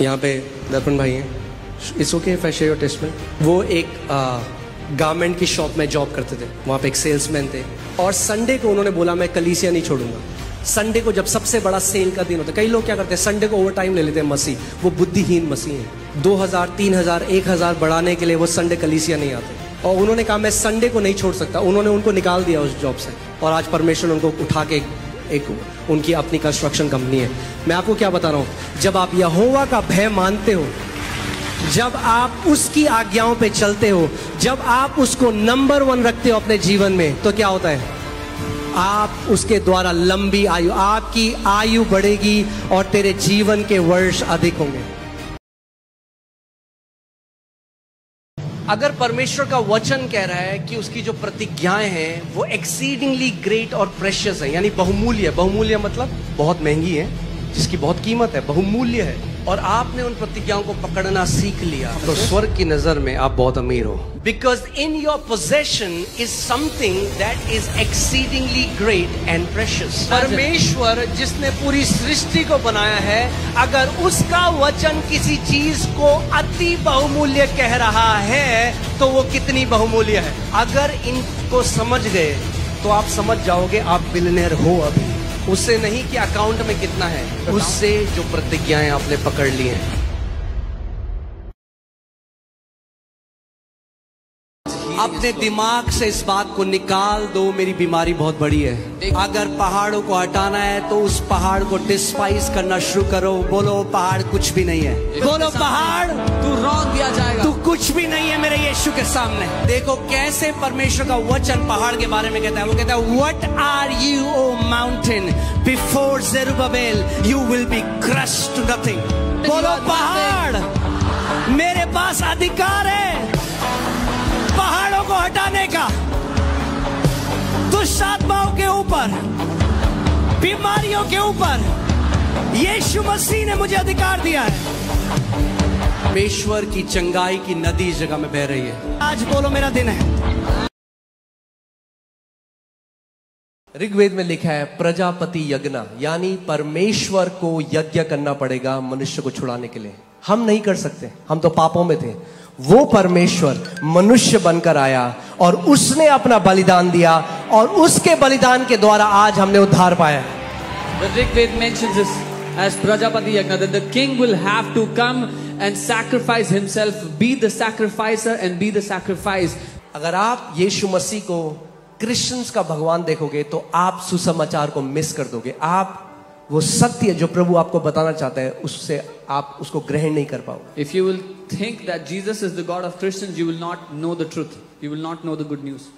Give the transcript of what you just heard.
यहाँ पे दर्पण भाई हैं, it's okay if I share your testament. वो एक गारमेंट की शॉप में जॉब करते थे, वहाँ पे एक सेल्समैन थे, और संडे को उन्होंने बोला मैं कलीसिया नहीं छोड़ूंगा। संडे को जब सबसे बड़ा सेल का दिन होता है, कई लोग क्या करते हैं संडे को ओवर टाइम ले लेते हैं मसीह, वो बुद्धिहीन मसीह हैं। 2000, 3000, 1000 बढ़ाने के लिए वो संडे कलीसिया नहीं आते, और उन्होंने कहा मैं संडे को नहीं छोड़ सकता। उन्होंने उनको निकाल दिया उस जॉब से, और आज परमेश्वर उनको उठा के एक उनकी अपनी कंस्ट्रक्शन कंपनी है। मैं आपको क्या बता रहा हूँ, जब आप यहोवा का भय मानते हो, जब आप उसकी आज्ञाओं पे चलते हो, जब आप उसको नंबर 1 रखते हो अपने जीवन में, तो क्या होता है, आप उसके द्वारा लंबी आयु, आपकी आयु बढ़ेगी और तेरे जीवन के वर्ष अधिक होंगे। अगर परमेश्वर का वचन कह रहा है कि उसकी जो प्रतिज्ञाएं हैं वो एक्सीडिंगली ग्रेट और प्रेशियस है, यानी बहुमूल्य, बहुमूल्य मतलब बहुत महंगी है, जिसकी बहुत कीमत है, बहुमूल्य है, और आपने उन प्रतिज्ञाओं को पकड़ना सीख लिया, तो स्वर्ग की नजर में आप बहुत अमीर हो। Because in your possession is something that is exceedingly great and precious. परमेश्वर जिसने पूरी सृष्टि को बनाया है, अगर उसका वचन किसी चीज को अति बहुमूल्य कह रहा है, तो वो कितनी बहुमूल्य है। अगर इनको समझ गए तो आप समझ जाओगे आप बिलियनर हो अभी। उससे नहीं कि अकाउंट में कितना है, उससे जो प्रतिज्ञाएं आपने पकड़ ली हैं। अपने दिमाग से इस बात को निकाल दो, मेरी बीमारी बहुत बड़ी है। अगर पहाड़ों को हटाना है तो उस पहाड़ को डिस्पाइज करना शुरू करो। बोलो पहाड़ कुछ भी नहीं है, बोलो पहाड़ तू रौंद दिया जाएगा, तू कुछ भी नहीं है मेरे यीशु के सामने। देखो कैसे परमेश्वर का वचन पहाड़ के बारे में कहता है। वो कहता है what are you O mountain before Zerubbabel you will be crushed to nothing. बोलो पहाड़, मेरे पास अधिकार है पहाड़ों को हटाने का, दुष्ट आत्माओं के ऊपर, बीमारियों के ऊपर। यीशु मसीह ने मुझे अधिकार दिया है। परमेश्वर की चंगाई की नदी इस जगह में बह रही है। आज बोलो मेरा दिन है। ऋग्वेद में लिखा है प्रजापति यज्ञ, यानी परमेश्वर को यज्ञ करना पड़ेगा मनुष्य को छुड़ाने के लिए। हम नहीं कर सकते, हम तो पापों में थे। वो परमेश्वर मनुष्य बनकर आया और उसने अपना बलिदान दिया, और उसके बलिदान के द्वारा आज हमने उद्धार पाया। The Rigved mentions this as Prajapati Yagna, that the king will have to come and sacrifice himself, be the sacrificer and be the sacrifice. अगर आप यीशु मसीह को क्रिश्चियंस का भगवान देखोगे तो आप सुसमाचार को मिस कर दोगे। आप वो सत्य जो प्रभु आपको बताना चाहता है उससे आप उसको ग्रहण नहीं कर पाओगे। If you will think that Jesus is the God of Christians, you will not know the truth. You will not know the good news.